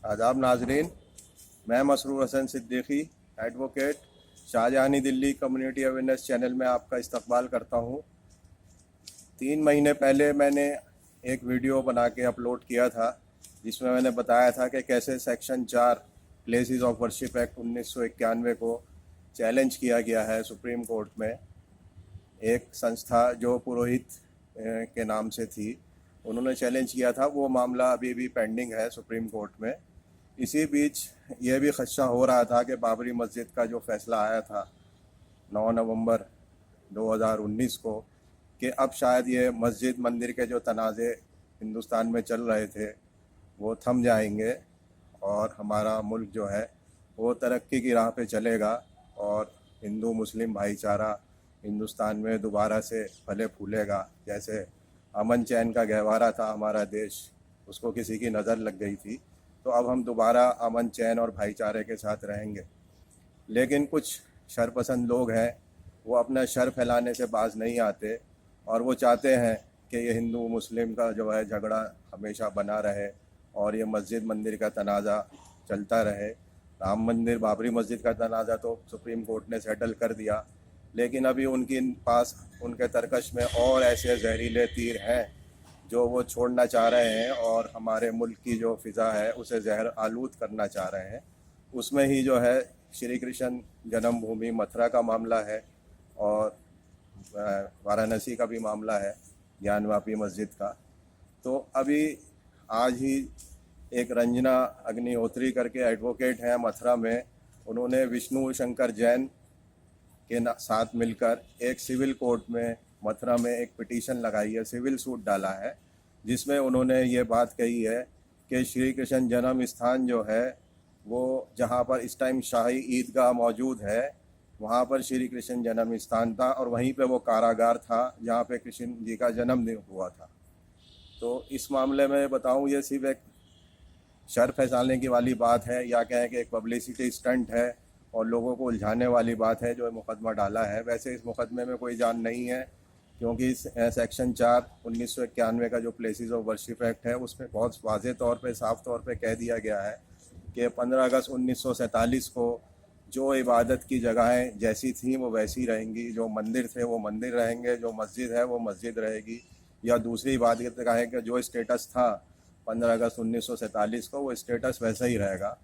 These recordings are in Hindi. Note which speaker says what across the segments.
Speaker 1: आदाब नाजरीन, मैं Masroor Hasan Siddiqui advocate Shahjahani Delhi community awareness channel में आपका इस्तकबाल करता हूँ। 3 महीने पहले मैंने एक वीडियो बना के अपलोड किया था जिसमें मैंने बताया था कि कैसे section 4 places of worship act 1991 को चैलेंज किया गया है सुप्रीम कोर्ट में। एक संस्था जो पुरोहित के नाम से थी, उन्होंने चैलेंज किया था। वो मामला अभी भी पेंडिंग है सुप्रीम कोर्ट में। इसी बीच ये भी खदशा हो रहा था कि बाबरी मस्जिद का जो फैसला आया था 9 नवंबर 2019 को, कि अब शायद ये मस्जिद मंदिर के जो तनाज़े हिंदुस्तान में चल रहे थे वो थम जाएंगे और हमारा मुल्क जो है वो तरक्की की राह पे चलेगा और हिंदू मुस्लिम भाईचारा हिंदुस्तान में दोबारा से फले फूलेगा। जैसे अमन चैन का गहवारा था हमारा देश, उसको किसी की नज़र लग गई थी, तो अब हम दोबारा अमन चैन और भाईचारे के साथ रहेंगे। लेकिन कुछ शरपसंद लोग हैं, वो अपना शर फैलाने से बाज नहीं आते और वो चाहते हैं कि ये हिंदू मुस्लिम का जो है झगड़ा हमेशा बना रहे और ये मस्जिद मंदिर का तनाज़ा चलता रहे। राम मंदिर बाबरी मस्जिद का तनाज़ा तो सुप्रीम कोर्ट ने सेटल कर दिया, लेकिन अभी उनके पास उनके तरकश में और ऐसे जहरीले तीर हैं जो वो छोड़ना चाह रहे हैं और हमारे मुल्क की जो फ़िज़ा है उसे जहर आलूद करना चाह रहे हैं। उसमें ही जो है श्री कृष्ण जन्मभूमि मथुरा का मामला है और वाराणसी का भी मामला है, ज्ञानवापी मस्जिद का। तो अभी आज ही एक रंजना अग्निहोत्री करके एडवोकेट हैं मथुरा में, उन्होंने विष्णु शंकर जैन के साथ मिलकर एक सिविल कोर्ट में मथुरा में एक पिटीशन लगाई है, सिविल सूट डाला है, जिसमें उन्होंने ये बात कही है कि श्री कृष्ण जन्म स्थान जो है वो जहाँ पर इस टाइम शाही ईदगाह मौजूद है वहाँ पर श्री कृष्ण जन्म स्थान था और वहीं पे वो कारागार था जहाँ पे कृष्ण जी का जन्म हुआ था। तो इस मामले में बताऊँ, ये सिर्फ एक शर फैलाने की वाली बात है या कहें कि एक पब्लिसिटी स्टंट है और लोगों को उलझाने वाली बात है जो मुकदमा डाला है। वैसे इस मुकदमे में कोई जान नहीं है, क्योंकि सेक्शन 4 1991 का जो प्लेसेस ऑफ वर्शिप एक्ट है उसमें बहुत वाज़ेह तौर पे साफ़ तौर पे कह दिया गया है कि 15 अगस्त 1947 को जो इबादत की जगहें जैसी थी वो वैसी रहेंगी, जो मंदिर थे वो मंदिर रहेंगे, जो मस्जिद है वो मस्जिद रहेगी, या दूसरी इबादत गाहें का जो स्टेटस था 15 अगस्त 1947 को वो स्टेटस वैसा ही रहेगा।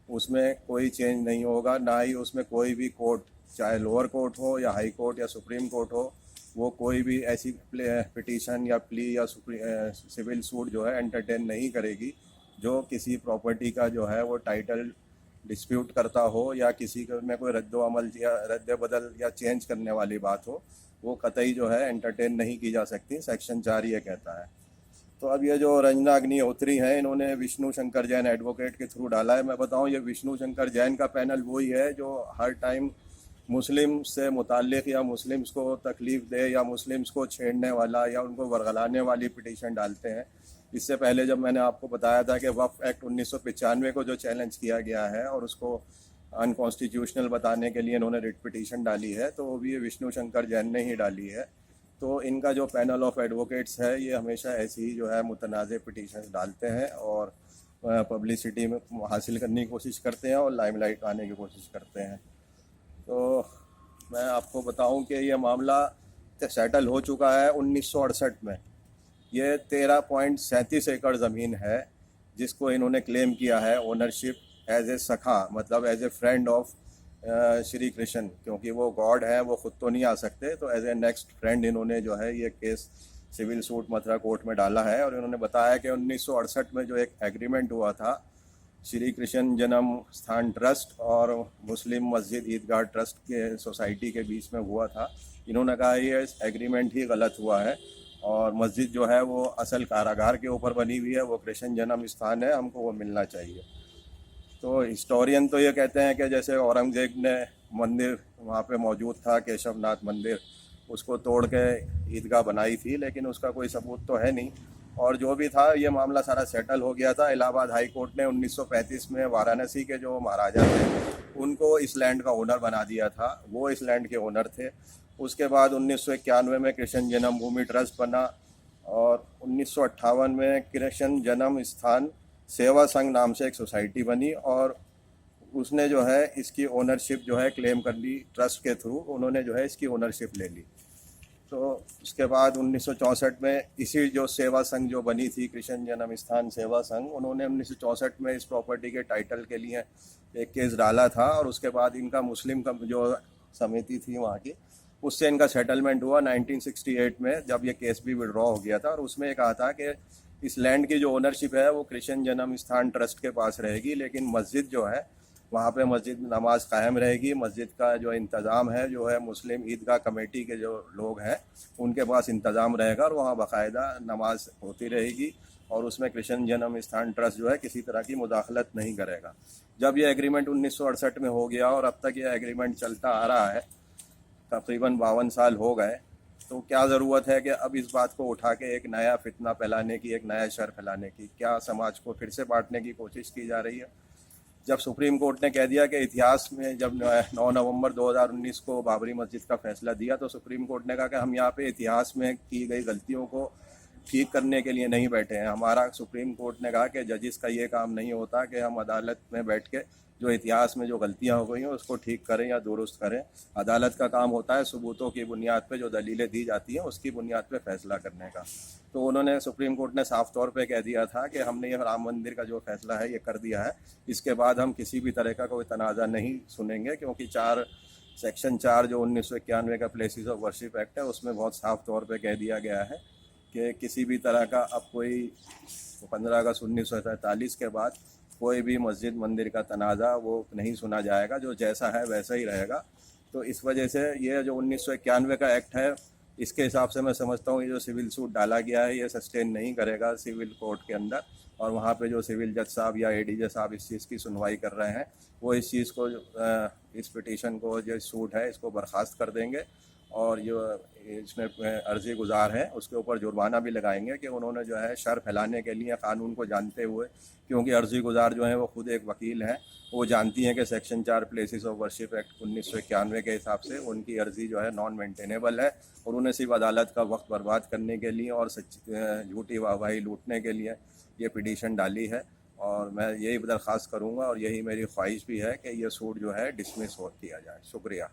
Speaker 1: उसमें कोई चेंज नहीं होगा, ना ही उसमें कोई भी कोर्ट, चाहे लोअर कोर्ट हो या हाई कोर्ट या सुप्रीम कोर्ट हो, वो कोई भी ऐसी पिटीशन या प्ली या सिविल सूट जो है एंटरटेन नहीं करेगी जो किसी प्रॉपर्टी का जो है वो टाइटल डिस्प्यूट करता हो या किसी में कोई रद्द-ओ-अमल या रद्द-बदल या चेंज करने वाली बात हो, वो कतई जो है एंटरटेन नहीं की जा सकती। सेक्शन 4 ये कहता है। तो अब ये जो रंजना अग्निहोत्री हैं, इन्होंने विष्णु शंकर जैन एडवोकेट के थ्रू डाला है। मैं बताऊं, ये विष्णु शंकर जैन का पैनल वही है जो हर टाइम मुस्लिम से मुताल्लिक़ या मुस्लिम्स को तकलीफ़ दे या मुस्लिम्स को छेड़ने वाला या उनको वरगलाने वाली पिटीशन डालते हैं। इससे पहले जब मैंने आपको बताया था कि वक्फ एक्ट 1995 को जो चैलेंज किया गया है और उसको अनकॉन्स्टिट्यूशनल बताने के लिए इन्होंने रिट पिटीशन डाली है, तो वो भी ये विष्णु शंकर जैन ने ही डाली है। तो इनका जो पैनल ऑफ एडवोकेट्स है ये हमेशा ऐसी ही जो है मुतनाज़ पिटीशन डालते हैं और पब्लिसिटी में हासिल करने की कोशिश करते हैं और लाइमलाइट आने की कोशिश करते हैं। तो मैं आपको बताऊं कि ये मामला सेटल हो चुका है 1968 में। ये 13.37 एकड़ ज़मीन है जिसको इन्होंने क्लेम किया है ओनरशिप एज ए सखा, मतलब as a friend of Shri Krishna, क्योंकि वो गॉड है, वो खुद तो नहीं आ सकते, तो एज ए नेक्स्ट फ्रेंड इन्होंने जो है ये case civil suit Mathura court में डाला है। और इन्होंने बताया कि 1968 में जो एक एग्रीमेंट हुआ था श्री कृष्ण जन्म स्थान ट्रस्ट और मुस्लिम मस्जिद ईदगाह ट्रस्ट के सोसाइटी के बीच में हुआ था। इन्होंने कहा ये एग्रीमेंट ही गलत हुआ है और मस्जिद जो है वो असल कारागार के ऊपर बनी हुई है, वो कृष्ण जन्म स्थान है, हमको वो मिलना चाहिए। तो हिस्टोरियन तो ये कहते हैं कि जैसे औरंगजेब ने मंदिर वहाँ पे मौजूद था, केशवनाथ मंदिर, उसको तोड़ के ईदगाह बनाई थी, लेकिन उसका कोई सबूत तो है नहीं। और जो भी था ये मामला सारा सेटल हो गया था। इलाहाबाद हाई कोर्ट ने 1935 में वाराणसी के जो महाराजा थे उनको इस लैंड का ओनर बना दिया था, वो इस लैंड के ओनर थे। उसके बाद 1991 में कृष्ण जन्मभूमि ट्रस्ट बना और 1958 में कृष्ण जन्म स्थान सेवा संघ नाम से एक सोसाइटी बनी और उसने जो है इसकी ओनरशिप जो है क्लेम कर ली, ट्रस्ट के थ्रू उन्होंने जो है इसकी ओनरशिप ले ली। तो उसके बाद 1964 में इसी जो सेवा संघ जो बनी थी, कृष्ण जन्म स्थान सेवा संघ, उन्होंने 1964 में इस प्रॉपर्टी के टाइटल के लिए एक केस डाला था और उसके बाद इनका मुस्लिम का जो समिति थी वहाँ की, उससे इनका सेटलमेंट हुआ 1968 में, जब ये केस भी विड्रॉ हो गया था। और उसमें कहा था कि इस लैंड की जो ओनरशिप है वो कृष्ण जन्म स्थान ट्रस्ट के पास रहेगी, लेकिन मस्जिद जो है वहाँ पे मस्जिद नमाज कायम रहेगी। मस्जिद का जो इंतज़ाम है जो है मुस्लिम ईदगाह कमेटी के जो लोग हैं उनके पास इंतज़ाम रहेगा और वहाँ बाकायदा नमाज होती रहेगी और उसमें कृष्ण जन्म स्थान ट्रस्ट जो है किसी तरह की मुदाखलत नहीं करेगा। जब ये एग्रीमेंट 1968 में हो गया और अब तक ये एग्रीमेंट चलता आ रहा है, तकरीबन 52 साल हो गए, तो क्या ज़रूरत है कि अब इस बात को उठा के एक नया फितना फैलाने की, एक नया शर फैलाने की? क्या समाज को फिर से बांटने की कोशिश की जा रही है? जब सुप्रीम कोर्ट ने कह दिया कि इतिहास में, जब 9 नवंबर 2019 को बाबरी मस्जिद का फैसला दिया, तो सुप्रीम कोर्ट ने कहा कि हम यहाँ पे इतिहास में की गई गलतियों को ठीक करने के लिए नहीं बैठे हैं। हमारा सुप्रीम कोर्ट ने कहा कि जजिस का ये काम नहीं होता कि हम अदालत में बैठ के जो इतिहास में जो गलतियां हो गई हैं उसको ठीक करें या दुरुस्त करें। अदालत का काम होता है सबूतों की बुनियाद पे जो दलीलें दी जाती हैं उसकी बुनियाद पे फैसला करने का। तो उन्होंने, सुप्रीम कोर्ट ने साफ तौर पे कह दिया था कि हमने ये राम मंदिर का जो फैसला है ये कर दिया है, इसके बाद हम किसी भी तरह का कोई तनाज़ा नहीं सुनेंगे, क्योंकि सेक्शन 4 जो 1991 का प्लेसेस ऑफ वर्शिप एक्ट है उसमें बहुत साफ तौर पे कह दिया गया है कि किसी भी तरह का अब कोई 15 अगस्त 1947 के बाद कोई भी मस्जिद मंदिर का तनाज़ा वो नहीं सुना जाएगा, जो जैसा है वैसा ही रहेगा। तो इस वजह से ये जो 1991 का एक्ट है, इसके हिसाब से मैं समझता हूँ ये जो सिविल सूट डाला गया है ये सस्टेन नहीं करेगा सिविल कोर्ट के अंदर, और वहाँ पे जो सिविल जज साहब या एडीजे साहब इस चीज़ की सुनवाई कर रहे हैं वो इस चीज़ को, इस पिटीशन को, जो सूट है इसको बर्खास्त कर देंगे और जो इसमें अर्जी गुजार है उसके ऊपर जुर्माना भी लगाएंगे कि उन्होंने जो है शर फैलाने के लिए कानून को जानते हुए, क्योंकि अर्जी गुजार जो है वो खुद एक वकील हैं, वो जानती हैं कि section 4 places of worship act 1991 के हिसाब से उनकी अर्जी जो है नॉन मेंटेनेबल है और उन्हें सिर्फ अदालत का वक्त बर्बाद करने के लिए और झूठी वाहवाही लूटने के लिए ये पिटीशन डाली है। और मैं यही दरख्वास्त करूँगा और यही मेरी ख्वाहिश भी है कि ये सूट जो है डिसमिस किया जाए। शुक्रिया।